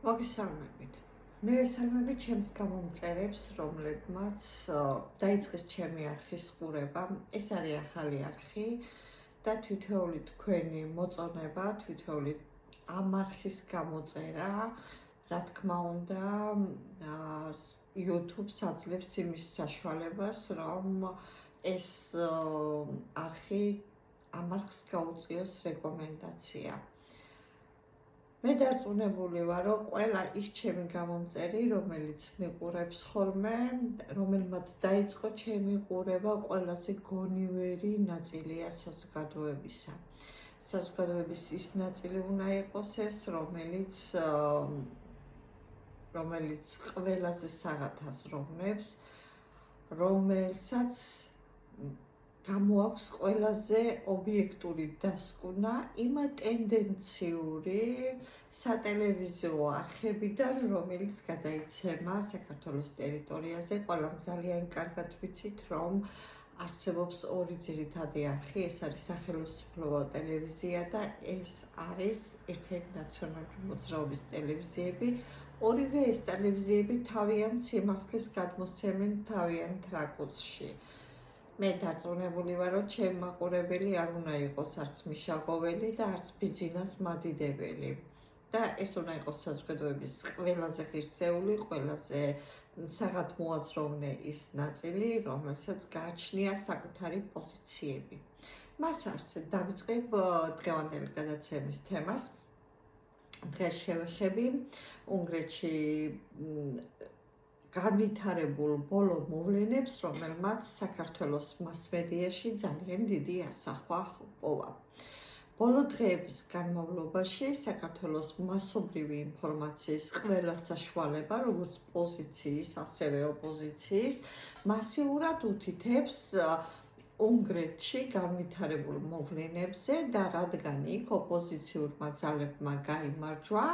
მოგესალმებით. მე ვესალმებით ჩემს გამომწერებს, რომლებმაც დაიწყეს ჩემი არხის ყურება. ეს არის ახალი არხი და თითოეული თქვენი მოწონება, თითოეული ამ არხის გამოწერა, რა თქმა უნდა, YouTube-ს აძლევს იმის საშუალებას, რომ ეს არხი ამ არხს გაუწიოს რეკომენდაცია. მე დარწმუნებული ვარ, რომ ყველა ის ჩემი გამომწერი, რომელიც მიყურებს ხოლმე, რომელმაც დაიწყო ჩემი ყურება, ყველაზე გონივერი ნაწილია საზოგადოებისა. საზოგადოების ის ნაწილი უნდა იყოს ეს, რომელიც ყველაზე საღათაზროვნებს, რომელსაც გამოაქვს ყველაზე ობიექტური დასკვნა იმ ტენდენციური სატელევიზიო არხებიდან, რომელიც გადაიცემა საქართველოს ტერიტორიაზე. ყველამ ძალიან კარგად ვიცით, რომ არსებობს ორი ძირითადი არხი, ეს არის სახელმწიფო ტელევიზია და ეს არის ერთ-ერთი ნაციონალური მოძრაობის ტელევიზიები. ორივე ეს ტელევიზიები თავიანთ სიმართლეს გადმოსცემენ თავიანთ რაკურსში. მე დარწმუნებული ვარ, რომ ჩემი მაყურებელი არ უნდა იყოს არც მიშაღოველი და არც ბიძინას მადიდებელი. და ეს უნდა იყოს საზოგადოების ყველაზე ღირსეული, ყველაზე საღათ მოაზროვნე ის ნაწილი, რომელსაც გააჩნია საკუთარი პოზიციები. მას ასე დავიწყებ დღევანდელი გადაცემის თემას. დღეს შევეხები უნგრეთში განვითარებულ ბოლო მოვლენებს, რომელმაც საქართველოს მასმედიაში ძალიან დიდი ასახვა ჰპოვა. ბოლო დღეების განმავლობაში საქართველოს მასობრივი ინფორმაციის ყველა საშუალება, როგორც პოზიციის, ასევე ოპოზიციის, მასიურად უთითებს უნგრეთში განვითარებულ მოვლენებზე და რადგან იქ ოპოზიციურმა ძალებმა გაიმარჯვა,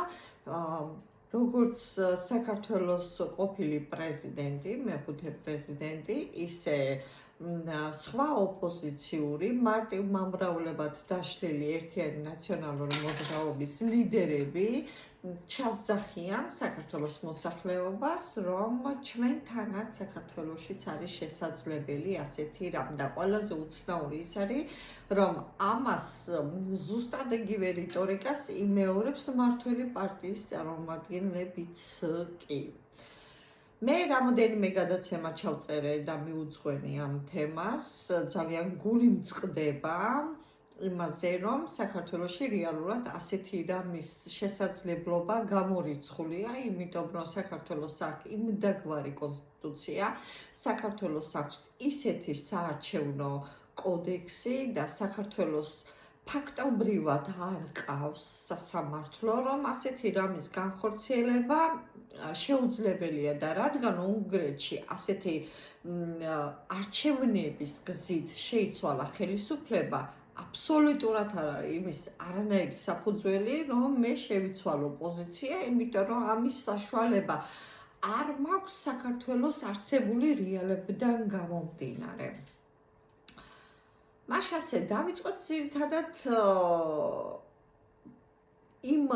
როგორც საქართველოს ყოფილი პრეზიდენტი, მეხუთე პრეზიდენტი, ისე სხვა ოპოზიციური მარტივმამრავლებად დაშლილი ერთიანი ნაციონალური მოძრაობის ლიდერები ჩასძახიან საქართველოს მოსახლეობას, რომ ჩვენთანაც საქართველოშიც არის შესაძლებელი ასეთი რამ და ყველაზე უცნაური ის არის, რომ ამას ზუსტად იგივე რიტორიკას იმეორებს მმართველი პარტიის წარმომადგენლებიც კი. მე რამოდენიმე გადაცემა ჩავწერე და მიუძღვენი ამ თემას, ძალიან გული მწყდება იმაზე, რომ საქართველოში რეალურად ასეთი რამის შესაძლებლობა გამორიცხულია, იმიტომ რომ საქართველოს აქვს იმდაგვარი კონსტიტუცია, საქართველოს აქვს ისეთი საარჩევნო კოდექსი და საქართველოს ფაქტობრივად არ ყავს სასამართლო, რომ ასეთი რამის განხორციელება შეუძლებელია და რადგან უნგრეთში ასეთი არჩევნების გზით შეიცვალა ხელისუფლება, აბსოლუტურად არ არის იმის არანაირი საფუძველი, რომ მე შევიცვალო პოზიცია, იმიტომ რომ ამის საშუალება არ მაქვს საქართველოს არსებული რეალებიდან გამომდინარე. მას ასე დავიწყოთ ძირითადად იმ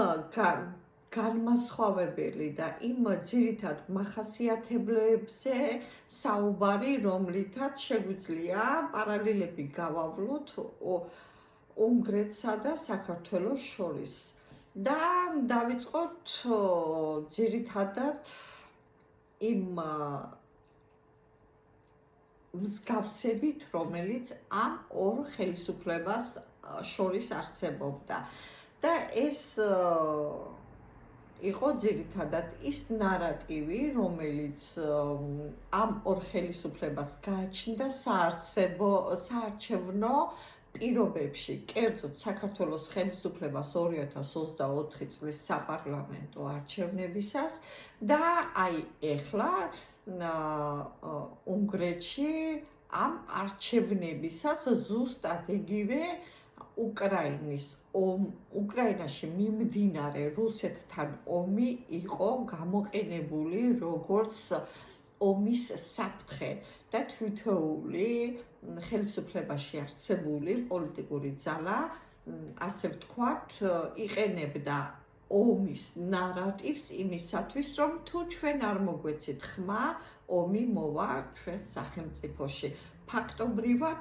განმასხვავებელი და იმ ძირითად მახასიათებლებზე საუბარი, რომლითაც შეგვიძლია პარალელები გავავლოთ უნგრეთსა და საქართველოს შორის. და დავიწყოთ ძირითადად იმ მსგავსებით, რომელიც ამ ორ ხელისუფლებას შორის არსებობდა. და ეს იყო ძირითადად ის ნარატივი, რომელიც ამ ორ ხელისუფლებას გააჩნდა საარჩევნო პირობებში, კერძოდ საქართველოს ხელისუფლებას 2024 წლის საპარლამენტო არჩევნებისას და აი ეხლა უნგრეთში ამ არჩევნებისას ზუსტად იგივე უკრაინაში მიმდინარე რუსეთთან ომი იყო გამოყენებული როგორც ომის საფრთხე და თითოეული ხელისუფლებაში არსებული პოლიტიკური ძალა, ასე ვთქვათ, იყენებდა ომის ნარატივს იმისათვის, რომ თუ ჩვენ არ მოგვეცით ხმა, ომი მოვა ჩვენ სახელმწიფოში. ფაქტობრივად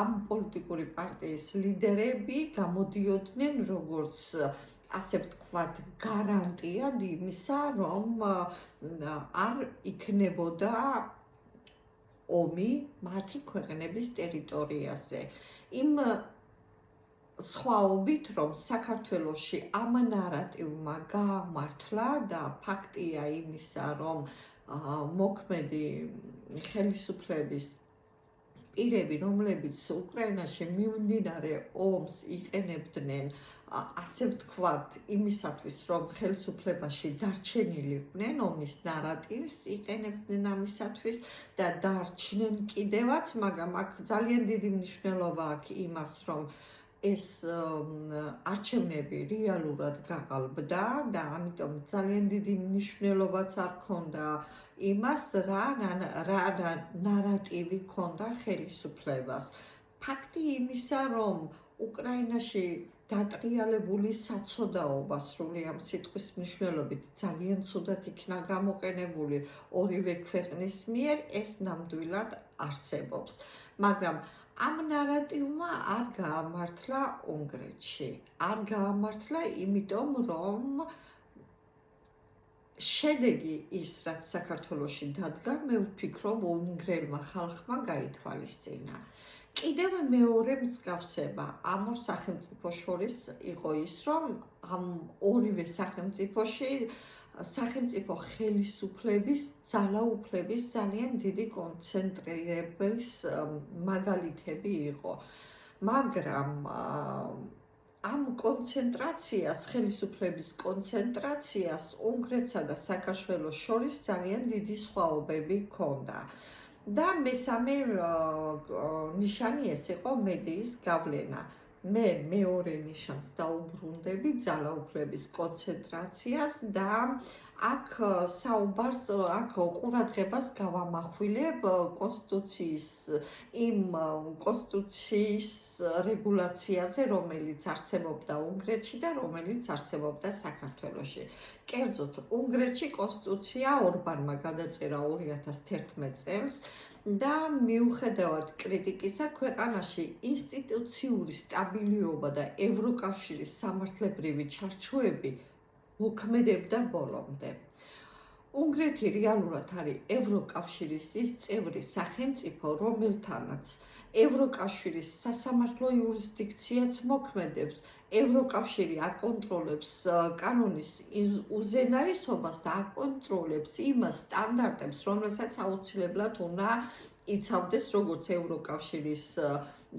ამ პოლიტიკური პარტიის ლიდერები გამოდიოდნენ როგორც ასე ვთქვათ, გარანტიად იმისა, რომ არ იქნებოდა ომი მათი ქვეყნების ტერიტორიაზე. იმ სხვაობით, რომ საქართველოში ამ ნარატივმა გაამართლა და ფაქტია იმისა, რომ მოქმედი ხელისუფლების პირები, რომლებიც უკრაინაში მიმდინარე ომს იყენებდნენ, ასე ვთქვათ, იმისათვის, რომ ხელისუფლებაში დარჩენილიყვნენ, ომის ნარატივს იყენებდნენ ამისათვის და დარჩნენ კიდევაც, მაგრამ აქ ძალიან დიდი მნიშვნელობა აქვს იმას, რომ ეს არჩევნები რეალურად გაყალბდა და ამიტომ ძალიან დიდი მნიშვნელობაც არ ჰქონდა იმას, რა ნარატივი ჰქონდა ხელისუფლებას. ფაქტი იმისა, რომ უკრაინაში დატრიალებული საცოდაობა სრული ამ სიტყვის მნიშვნელობით ძალიან ცუდად იქნა გამოყენებული ორივე ქვეყნის მიერ, ეს ნამდვილად არსებობს. მაგრამ ამ ნარატივმა არ გაამართლა უნგრეთში. არ გაამართლა, იმიტომ რომ შედეგი ის, რაც საქართველოში დადგა, მე ვფიქრობ, უნგრელმა ხალხმა გაითვალისწინა. კიდევ მეორე მსგავსება ამ ორ სახელმწიფოს შორის იყო ის, რომ ამ ორივე სახელმწიფოში სახელმწიფო ხელისუფლების ძალაუფლების ძალიან დიდი კონცენტრირების მაგალითები იყო. მაგრამ ამ კონცენტრაციას, ხელისუფლების კონცენტრაციას უნგრეთსა და საქართველოს შორის ძალიან დიდი სხვაობები ჰქონდა. და მესამე ნიშანი ეს იყო მედიის გავლენა. მე მეორე ნიშანს დაუბრუნდები ძალაუფლების კონცენტრაციას და აქ საუბარს, აქ ყურადღებას გავამახვილებ კონსტიტუციის რეგულაციაზე, რომელიც არსებობდა უნგრეთში და რომელიც არსებობდა საქართველოში. კერძოდ, უნგრეთში კონსტიტუცია ორბანმა გადაწერა 2011 წელს და მიუხედავად კრიტიკისა, ქვეყანაში ინსტიტუციური სტაბილურობა და ევროკავშირის სამართლებრივი ჩარჩოები მოქმედებდა ბოლომდე. უნგრეთი რეალურად არის ევროკავშირის ის წევრი სახელმწიფო, რომელთანაც ევროკავშირის სასამართლო იურისდიქციაც მოქმედებს, ევროკავშირი აკონტროლებს კანონის უზენაესობას და აკონტროლებს იმ სტანდარტებს, რომელსაც აუცილებლად უნდა იცავდეს როგორც ევროკავშირის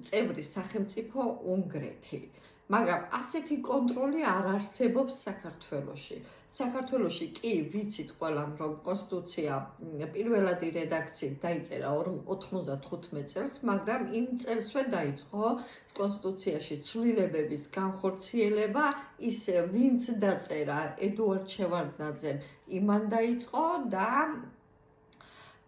წევრი სახელმწიფო უნგრეთი. მაგრამ ასეთი კონტროლი არ არსებობს საქართველოში. საქართველოში კი ვიცით ყველამ, რომ კონსტიტუცია პირველადი რედაქციით დაიწერა 95 წელს, მაგრამ იმ წელსვე დაიწყო კონსტიტუციაში ცვლილებების განხორციელება, ის ვინც დაწერა ედუარდ შევარდნაძემ, იმან დაიწყო და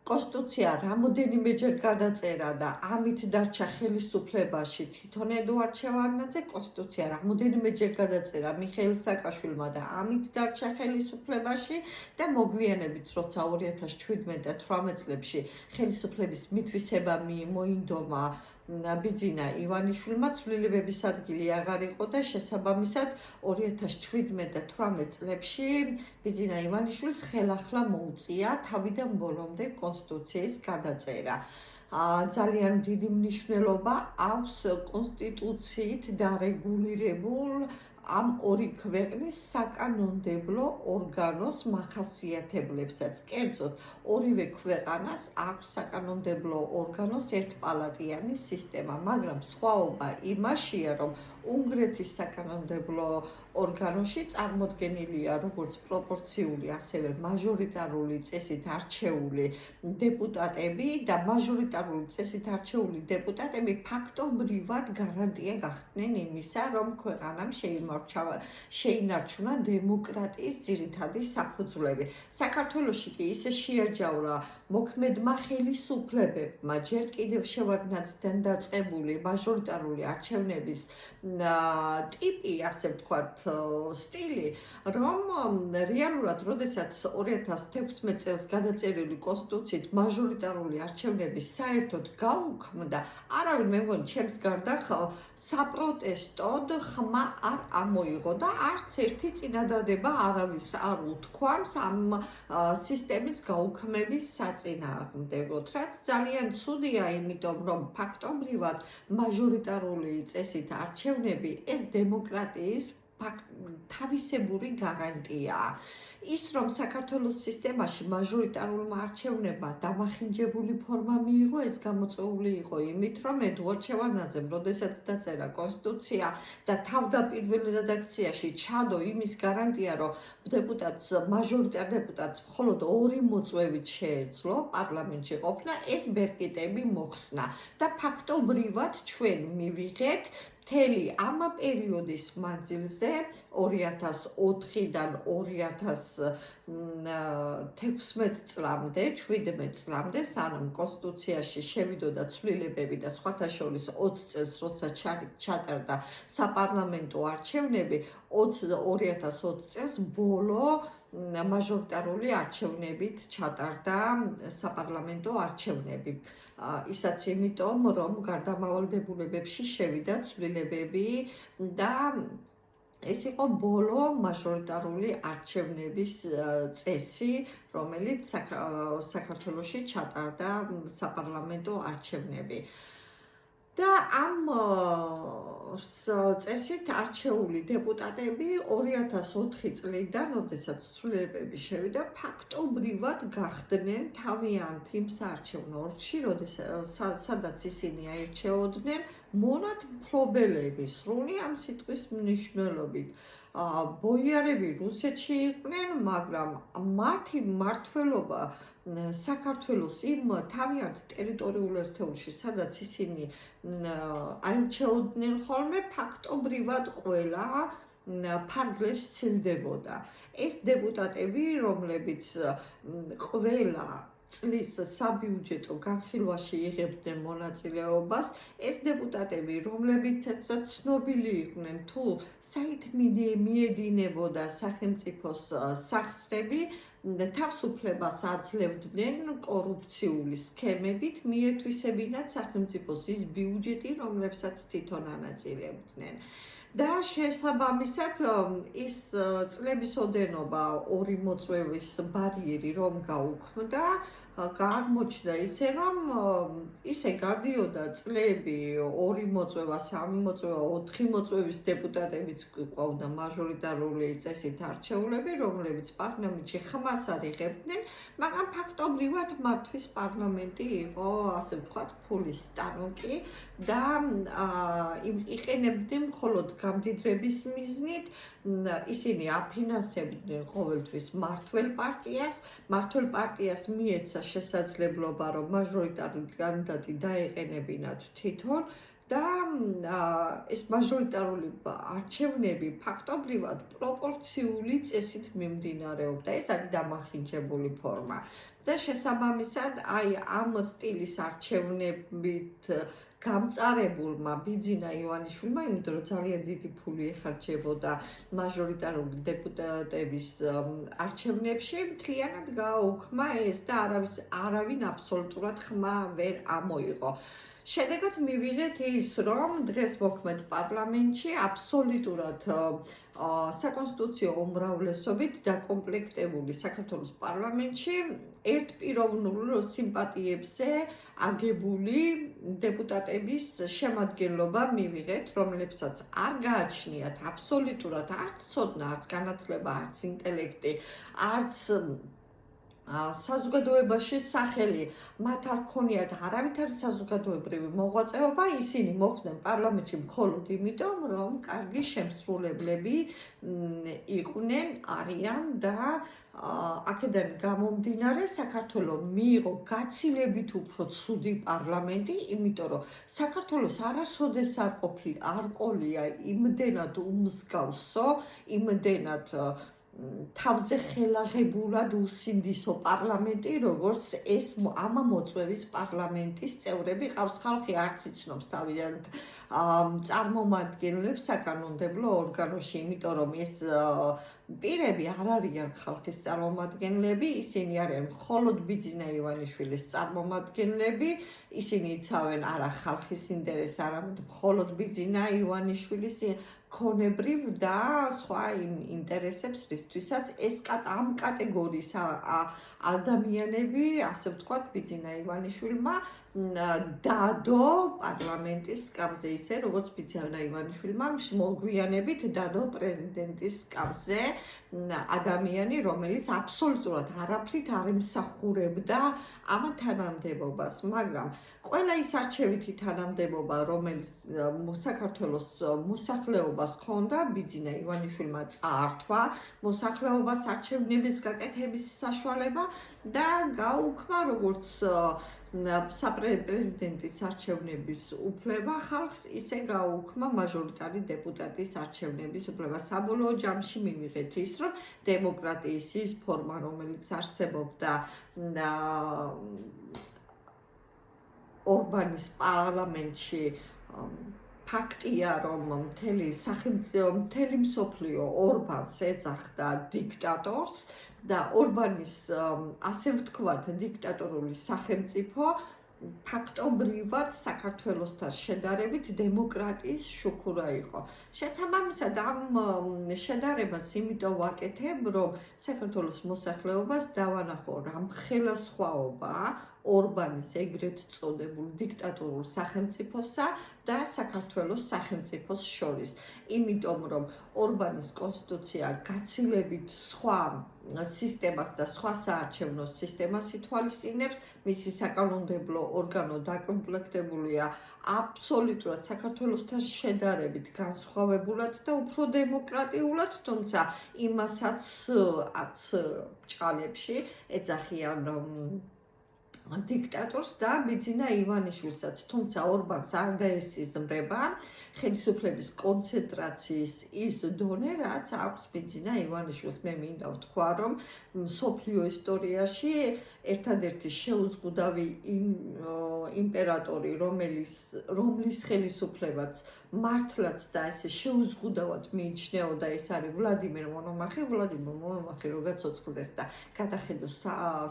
კონსტიტუცია რამოდენიმეჯერ გადაწერა და ამით დარჩა ხელისუფლებაში თვითონ ედუარდ შევარდნაძე, კონსტიტუცია რამოდენიმეჯერ გადაწერა მიხეილ სააკაშვილმა და ამით დარჩა ხელისუფლებაში და მოგვიანებით, როცა 2017-18 წლებში ხელისუფლების მითვისება მოინდომა ბიძინა ივანიშვილმა, ცვლილებების ადგილი აღარ იყო და შესაბამისად 2017-18 წლებში ბიძინა ივანიშვილს ხელახლა მოუწია თავიდან ბოლომდე კონსტიტუციის გადაწერა. ძალიან დიდი მნიშვნელობა აქვს კონსტიტუციით დარეგულირებულ ამ ორი ქვეყნის საკანონმდებლო ორგანოს მახასიათებლებსაც. კერძოდ, ორივე ქვეყანას აქვს საკანონმდებლო ორგანოს ერთპალატიანი სისტემა, მაგრამ სხვაობა იმაშია, რომ უნგრეთის საკანონმდებლო ორგანოში წარმოდგენილია როგორც პროპორციული, ასევე მაჟორიტარული წესით არჩეული დეპუტატები და მაჟორიტარული წესით არჩეული დეპუტატები ფაქტობრივად გარანტია გახდნენ იმისა, რომ ქვეყანამ შეინარჩუნა დემოკრატიის ძირითადი საფუძვლები. საქართველოში კი ისე შეაჯავლა მოქმედმა ხელისუფლებებმა ჯერ კიდევ შევარდნაძიდან დაწყებული მაჟორიტარული არჩევნების ტიპი, ასე ვთქვათ, სტილი, რომ რეალურად, როდესაც 2016 წელს გადაწერილი კონსტიტუციით მაჟორიტარული არჩევნები საერთოდ გაუქმდა, არავინ მე მგონი ჩემს გარდა საპროტესტოდ ხმა არ ამოიღო და არც ერთი წინადადება არავის არ უთქვამს ამ სისტემის გაუქმების საწინააღმდეგოდ, რაც ძალიან ცუდია, იმიტომ რომ ფაქტობრივად მაჟორიტარული წესით არჩევნები ეს დემოკრატიის თავისებური გარანტიაა. ის რომ საქართველოს სისტემაში მაჟორიტარულმა არჩევნებმა დამახინჯებული ფორმა მიიღო, ეს გამოწვეული იყო იმით, რომ ედუარდ შევარდნაძემ, როდესაც დაწერა კონსტიტუცია და თავდაპირველ რედაქციაში ჩადო იმის გარანტია, რომ მაჟორიტარ დეპუტატს მხოლოდ 2 მოწვევით შეეძლო პარლამენტში ყოფნა, ეს ბერკეტები მოხსნა და ფაქტობრივად ჩვენ მივიღეთ მთელი ამ პერიოდის მანძილზე 2004-დან 2016 წლამდე, 17 წლამდე, სანამ კონსტიტუციაში შევიდოდა ცვლილებები და სხვათა შორის 20 წელს, როცა ჩატარდა საპარლამენტო არჩევნები, 2020 წელს ბოლო მაჟორიტარული არჩევნებით ჩატარდა საპარლამენტო არჩევნები. ისაც იმიტომ, რომ გარდამავალდებულებებში შევიდა ცვლილებები და ეს იყო ბოლო მაჟორიტარული არჩევნების წესი, რომელიც საქართველოში ჩატარდა საპარლამენტო არჩევნები. და ამ წესით არჩეული დეპუტატები 2004 წლიდან, როდესაც ცვლილებები შევიდა, ფაქტობრივად გახდნენ თავიანთ იმ საარჩევნო ორგში, სადაც ისინი აირჩეოდნენ მონად მფლობელები, სრული ამ სიტყვის მნიშვნელობით. ბოიარები რუსეთში იყვნენ, მაგრამ მათი მმართველობა საქართველოს იმ თავიანთ ტერიტორიულ ერთეულში, სადაც ისინი აირჩეოდნენ ხოლმე, ფაქტობრივად ყველა ფარგლებს სცილდებოდა. ეს დეპუტატები, რომლებიც ყველა წლის საბიუჯეტო განხილვაში იღებდნენ მონაწილეობას, ეს დეპუტატები, რომლებიც ცნობილი იყვნენ თუ საით მიედინებოდა სახელმწიფოს სახსრები, თავისუფლებას აძლევდნენ კორუფციული სქემებით, მიეთვისებინათ სახელმწიფოს ის ბიუჯეტი, რომლებსაც თვითონ ანაწილებდნენ. და შესაბამისად ის წლების ოდენობა 2 მოწვევის ბარიერი რომ გაუქმდა, აღმოჩნდა ისე, რომ ისე გადიოდა წლები 2 მოწვევა, 3 მოწვევა, 4 მოწვევის დეპუტატებიც ყავდა მაჟორიტარული წესით არჩეულები, რომლებიც პარლამენტში ხმას არ იღებდნენ, მაგრამ ფაქტობრივად მათთვის პარლამენტი იყო, ასე ვთქვათ, ფულის სტანოკი და იყენებდნენ მხოლოდ გამდიდრების მიზნით, ისინი აფინანსებდნენ ყოველთვის მმართველ პარტიას მიეცა შესაძლებლობა, რომ მაჟორიტარული კანდიდატი დაეყენებინათ თვითონ და ეს მაჟორიტარული არჩევნები ფაქტობრივად პროპორციული წესით მიმდინარეობდა. ეს არის დამახინჯებული ფორმა. და შესაბამისად, ამ სტილის არჩევნებით გამწარებულმა ბიძინა ივანიშვილმა, იმიტომ რომ ძალიან დიდი ფული ეხარჯებოდა მაჟორიტარული დეპუტატების არჩევნებში, მთლიანად გააუქმა ეს და არავინ აბსოლუტურად ხმა ვერ ამოიღო. შედეგად მივიღეთ ის, რომ დღეს მოქმედ პარლამენტში აბსოლუტურად საკონსტიტუციო უმრავლესობით დაკომპლექტებული საქართველოს პარლამენტში ერთპიროვნულ სიმპათიებზე აგებული დეპუტატების შემადგენლობა მივიღეთ, რომლებსაც არ გააჩნიათ აბსოლუტურად არც ცოდნა, არც განათლება, არც ინტელექტი, არც საზოგადოებაში სახელი, მათ არ ქონიათ არავითარი საზოგადოებრივი მოღვაწეობა, ისინი მოხვდნენ პარლამენტში მხოლოდ იმიტომ, რომ კარგი შემსრულებლები იყვნენ, არიან და აქედან გამომდინარე საქართველოს მიიღო გაცილებით უფრო ცუდი პარლამენტი, იმიტომ რომ საქართველოს არასოდეს არ ყოლია იმდენად უმსგავსო, იმდენად თავზე ხელაღებულად უსინდისო პარლამენტი, როგორც ეს ამ მოწვევის პარლამენტის წევრები ყავს. ხალხი არც იცნობს თავიანთ წარმომადგენლებს საკანონმდებლო ორგანოში, იმიტომ რომ ეს პირები არ არიან ხალხის წარმომადგენლები, ისინი არიან მხოლოდ ბიძინა ივანიშვილის წარმომადგენლები, ისინი იცავენ არა ხალხის ინტერესს, არამედ მხოლოდ ბიძინა ივანიშვილის ქონებრივ და სხვა ინტერესებს, რისთვისაც ეს ამ კატეგორიის ადამიანები, ასე ვთქვათ, ბიძინა ივანიშვილმა დადო პარლამენტის სკამზე, ისე როგორც ბიძინა ივანიშვილმა მოგვიანებით დადო პრეზიდენტის სკამზე ადამიანი, რომელიც აბსოლუტურად არაფრით არ ემსახურებდა ამ თანამდებობას, მაგრამ ყველა ის არჩევითი თანამდებობა, რომელიც საქართველოს მოსახლეობას ჰქონდა, ბიძინა ივანიშვილმა წაართვა მოსახლეობას არჩევნების გაკეთების საშუალება და გაუქმა როგორც საპრეზიდენტის არჩევნების უფლება ხალხს, ისე გაუქმა მაჟორიტარი დეპუტატის არჩევნების უფლება. საბოლოო ჯამში მივიღეთ ის, რომ დემოკრატიის ის ფორმა, რომელიც არსებობდა ორბანის პარლამენტში, ფაქტია, რომ მთელი მსოფლიო ორბანს ეძახდა დიქტატორს და ორბანის, ასე ვთქვათ, დიქტატორული სახელმწიფო ფაქტობრივად საქართველოსთან შედარებით დემოკრატიის შუქურა იყო. შესაბამისად, ამ შედარებას იმიტომ ვაკეთებ, რომ საქართველოს მოსახლეობას დავანახო რამხელა სხვაობა ორბანის ეგრეთ წოდებულ დიქტატორულ სახელმწიფოსა და საქართველოს სახელმწიფოს შორის. იმიტომ რომ ორბანის კონსტიტუცია გაცილებით სხვა სისტემას და სხვა საარჩევნო სისტემას ითვალისწინებს, მისი საკანონმდებლო ორგანო დაკომპლექტებულია აბსოლუტურად საქართველოსთან შედარებით განსხვავებულად და უფრო დემოკრატიულად, თუმცა იმასაც ჭალებში ეძახიან დიქტატორს და ბიძინა ივანიშვილსაც, თუმცა ორბანს არ დაესიზმრება ხელისუფლების კონცენტრაციის ის დონე, რაც აქვს ბიძინა ივანიშვილს. მე მინდა ვთქვა, რომ მსოფლიო ისტორიაში ერთადერთი შეუზღუდავი იმპერატორი, რომლის ხელისუფლებაც მართლაც და ესე შეუზღუდავად მიიჩნეოდა, ეს არის ვლადიმერ მონომახე. ვლადიმერ მონომახე რო გაცოცხლდეს და გადახედოს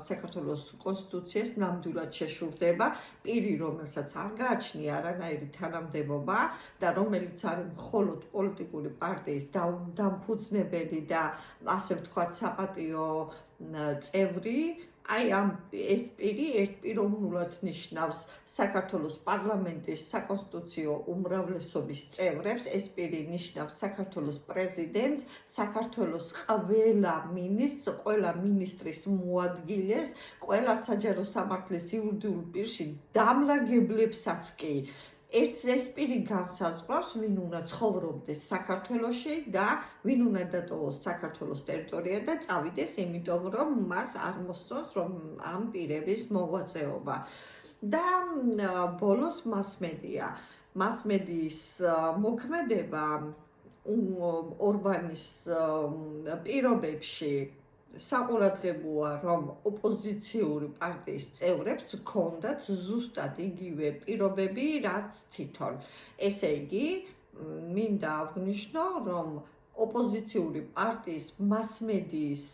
საქართველოს კონსტიტუციას, ნამდვილად შეშურდება პირი, რომელსაც არ გააჩნია არანაირი თანამდებობა და რომელიც არის მხოლოდ პოლიტიკური პარტიის დამფუძნებელი და ასე ვთქვათ საპატიო წევრი. აი ეს პირი ერთპიროვნულად ნიშნავს საქართველოს პარლამენტის საკონსტიტუციო უმრავლესობის წევრებს, ეს პირი ნიშნავს საქართველოს პრეზიდენტს, საქართველოს ყველა მინისტრის მოადგილეს, ყველა საჯარო სამართლის იურიდიულ პირში დამლაგებლებსაც კი. ეს პირი განსაზღვრავს, ვინ უნდა ცხოვრობდეს საქართველოში და ვინ უნდა დატოვოს საქართველოს ტერიტორია და წავიდეს, იმიტომ რომ მას არ მოსწონს, რომ ამ პირების მოღვაწეობა. და ბოლოს მასმედიის მოქმედება ორბანის პირობებში საყურადღებოა, რომ ოპოზიციური პარტიის წევრებს ჰქონდათ ზუსტად იგივე პირობები, რაც თვითონ. ესე იგი, მინდა აღვნიშნო, რომ ოპოზიციური პარტიის მასმედიის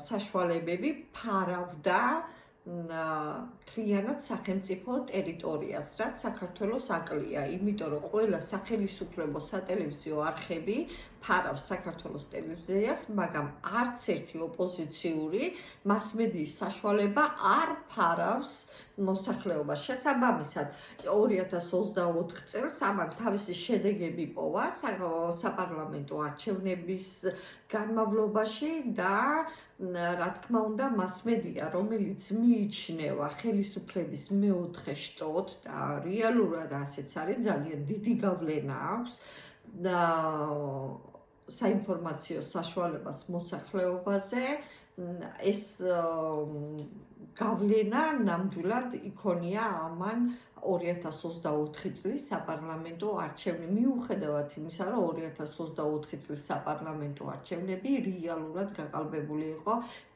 საშუალებები ფარავდა მთლიანად სახელმწიფო ტერიტორიას, რაც საქართველოს აკლია, იმიტომ რომ ყველა სახელისუფლებო სატელევიზიო არხები ფარავს საქართველოს ტელევიზიას, მაგრამ არც ერთი ოპოზიციური მასმედიის საშუალება არ ფარავს მოსახლეობას. შესაბამისად, 2024 წელს ამან თავისი შედეგები პოვა საპარლამენტო არჩევნების განმავლობაში და რა თქმა უნდა, მასმედია, რომელიც მიიჩნევა ხელისუფლების მეოთხე შტოდ და რეალურად ასეც არის, ძალიან დიდი გავლენა აქვს და საინფორმაციო საშუალებას მოსახლეობაზე, ეს გავლენა ნამდვილად იქონია ამან 2024 წლის საპარლამენტო არჩევნები. მიუხედავად იმისა, რომ 2024 წლის საპარლამენტო არჩევნები რეალურად გაყალბებული იყო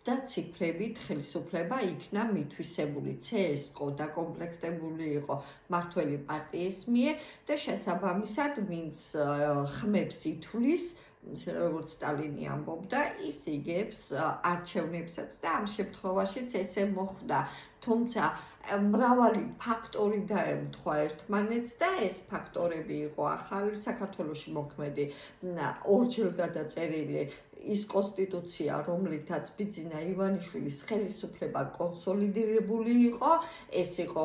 და ციფრებით ხელისუფლება იქნა მითვისებული. CSKO დაკომპლექტებული იყო მმართველი პარტიის მიერ და შესაბამისად, ვინც ხმებს ითვლის, როგორც სტალინი ამბობდა, ის იგებს არჩევნებსაც და ამ შემთხვევაშიც ესე მოხდა. თუმცა მრავალი ფაქტორი დაემთხვა ერთმანეთს და ეს ფაქტორები იყო ახალი საქართველოში მოქმედი ორჯერ გადაწერილი ის კონსტიტუცია, რომლითაც ბიძინა ივანიშვილის ხელისუფლება კონსოლიდირებული იყო, ეს იყო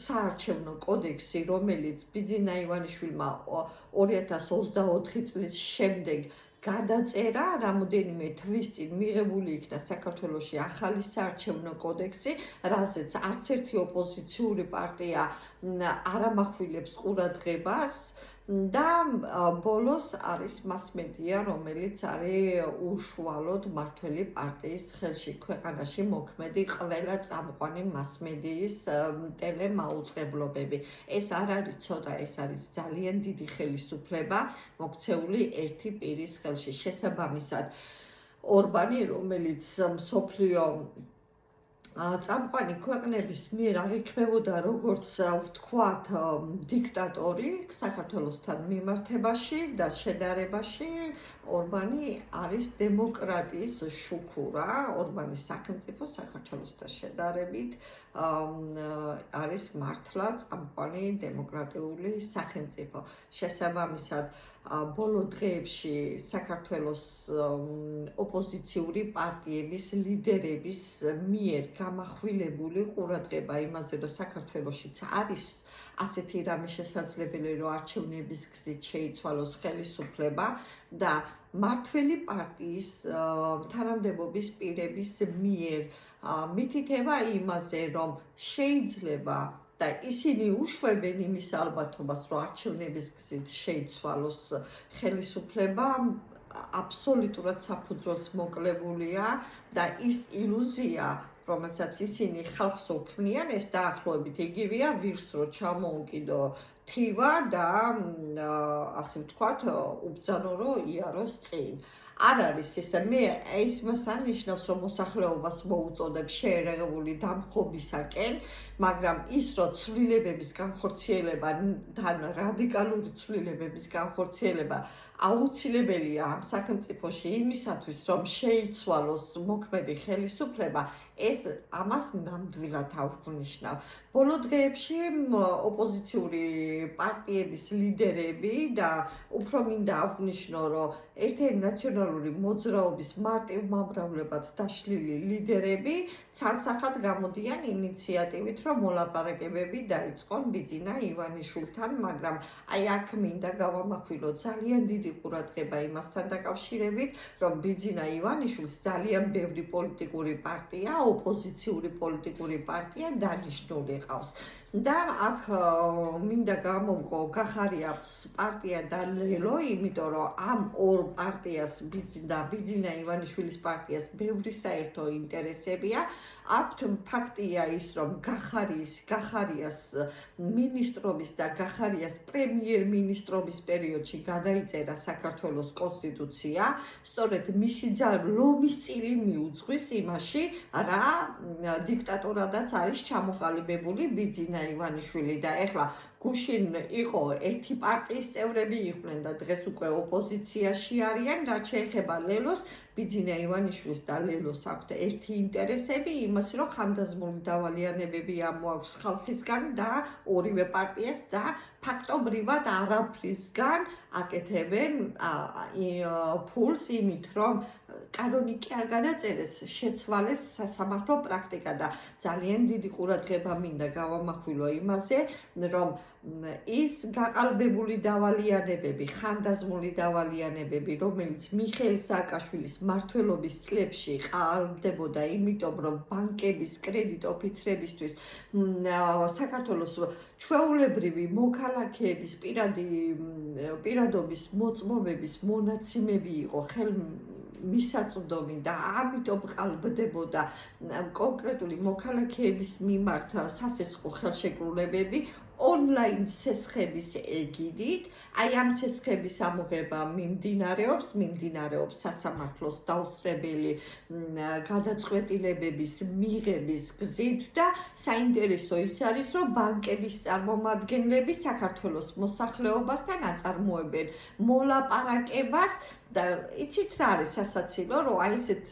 საარჩევნო კოდექსი, რომელიც ბიძინა ივანიშვილმა 2024 წლის შემდეგ გადაწერა, რამოდენიმე თვის წინ მიღებული იქნა საქართველოში ახალი საარჩევნო კოდექსი, რაზეც არც ერთი ოპოზიციური პარტია არ ამახვილებს ყურადღებას და ბოლოს არის მასმედია, რომელიც არის უშუალოდ მმართველი პარტიის ხელში. ქვეყანაში მოქმედი ყველა წამყვანი მასმედიის ტელემაუწყებლობები. ეს არ არის ცოტა, ეს არის ძალიან დიდი ხელისუფლება მოქცეული ერთი პირის ხელში. შესაბამისად, ორბანი, რომელიც მსოფლიო წამყვანი ქვეყნების მიერ აღიქმებოდა როგორც ვთქვათ დიქტატორი საქართველოსთან მიმართებაში და შედარებაში, ორბანი არის დემოკრატიის შუქურა. ორბანის სახელმწიფო საქართველოსთან შედარებით არის მართლა წამყვანი დემოკრატიული სახელმწიფო. შესაბამისად, ბოლო დღეებში საქართველოს ოპოზიციური პარტიების ლიდერების მიერ გამახვილებული ყურადღება იმაზე, რომ საქართველოშიც არის ასეთი რამე შესაძლებელი, რომ არჩევნების გზით შეიცვალოს ხელისუფლება და მმართველი პარტიის თანამდებობის პირების მიერ მითითება იმაზე, რომ შეიძლება და ისინი უშვებენ იმის ალბათობას, რომ არჩევნების გზით შეიცვალოს ხელისუფლება, აბსოლუტურად საფუძველს მოკლებულია და ის ილუზია, რომელსაც ისინი ხალხს უქმნიან, ეს დაახლოებით იგივეა ვირს, რო ჩამოუკიდო თივა და ასე ვთქვათ, უბრძანო, რომ იაროს წინ. არ არის ესე, მე ის მას არნიშნავს, რომ მოსახლეობას მოუწოდებ შეერაღებული დამხობისაკენ, მაგრამ ის, რომ ცვლილებების განხორციელება, თან რადიკალური ცვლილებების განხორციელება აუცილებელია ამ სახელმწიფოში იმისათვის, რომ შეიცვალოს მოქმედი ხელისუფლება, ეს ამას ნამდვილად აღვნიშნავ. ბოლო დღეებში ოპოზიციური პარტიების ლიდერები და უფრო მინდა აღვნიშნო, რომ ერთ-ერთი ნაციონალური მოძრაობის მარტივმამრავლებად დაშლილი ლიდერები ცალსახად გამოდიან ინიციატივით, რომ მოლაპარაკებები დაიწყონ ბიძინა ივანიშვილთან, მაგრამ აი აქ მინდა გავამახვილო ძალიან დიდი ყურადღება იმასთან დაკავშირებით, რომ ბიძინა ივანიშვილს ძალიან ბევრი პოლიტიკური პარტია, ოპოზიციური პოლიტიკური პარტია დანიშნული ყავს. და აქ მინდა გამოვყო გახარიას პარტია და ლელო, იმიტომ რომ ამ ორ პარტიას ბიძინა ივანიშვილის პარტიას ბევრი საერთო ინტერესებია. აქვთ ფაქტია ის, რომ გახარიას მინისტრობის და გახარიას პრემიერ-მინისტრობის პერიოდში გადაიწერა საქართველოს კონსტიტუცია, სწორედ მისი ლომის წილი მიუძღვის იმაში, რა დიქტატორადაც არის ჩამოყალიბებული ბიძინა ივანიშვილი და ეხლა გუშინ იყო ერთი პარტიის წევრები იყვნენ და დღეს უკვე ოპოზიციაში არიან, რაც შეეხება ლელოს, ბიძინა ივანიშვილის და ლელოს აქვთ ერთი ინტერესები, იმას, რომ ხანდაზმული დავალიანებები ამოაქვს ხალხისგან და ორივე პარტიას და ფაქტობრივად არაფრისგან აკეთებენ ფულს იმით, რომ კანონი კი არ გადაწერეს, შეცვალეს სასამართლო პრაქტიკა და ძალიან დიდი ყურადღება მინდა გავამახვილო იმაზე, რომ ის გაყალბებული დავალიანებები, ხანდაზმული დავალიანებები, რომელიც მიხეილ სააკაშვილის მმართველობის წლებში ყალბდებოდა, იმიტომ რომ ბანკების კრედიტ ოფიცრებისთვის საქართველოს ჩვეულებრივი მოქალაქეების პირადობის მოწმობების მონაცემები იყო მისაწვდომი და ამიტომ ყალბდებოდა კონკრეტული მოქალაქეების მიმართ სასესხო ხელშეკრულებები ონლაინ სესხების ეგიდით. Აი ამ სესხების ამოღება მიმდინარეობს სასამართლოს დაუსწრებელი გადაწყვეტილებების მიღების გზით და საინტერესო ის არის, რომ ბანკების წარმომადგენლები საქართველოს მოსახლეობასთან აწარმოებენ მოლაპარაკებას და იცით რა არის სასაცილო, რომ აი ესეთ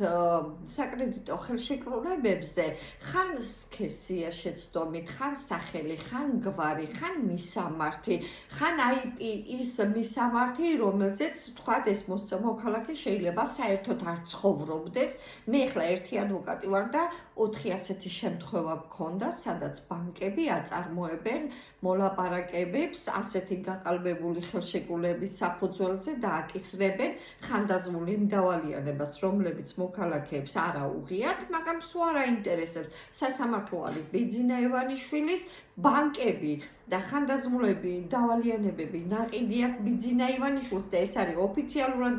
საკრედიტო ხელშეკრულებებზე ხან სქესია შეცდომით, ხან სახელი, ხან გვარი, ხან მისამართი, ხან IP ის მისამართი, რომელზეც თქვათ ეს მოქალაქე შეიძლება საერთოდ არ ცხოვრობდეს. მე ახლა ერთი ადვოკატი ვარ და 4 ასეთი შემთხვევა მქონდა, სადაც ბანკები აწარმოებენ მოლაპარაკებებს ასეთი გაყალბებული ხელშეკრულების საფუძველზე და აკისრებენ ხანდაზმულ იმ დავალიანებას, რომლებიც მოქალაქეებს არ აუღიათ, მაგრამ სულ არ აინტერესებს სასამართლო არის ბიძინა ივანიშვილის ბანკები და ხანდაზმულები დავალიანებები ნაყიდი აქვს ბიძინა ივანიშვილს და ეს არის ოფიციალურად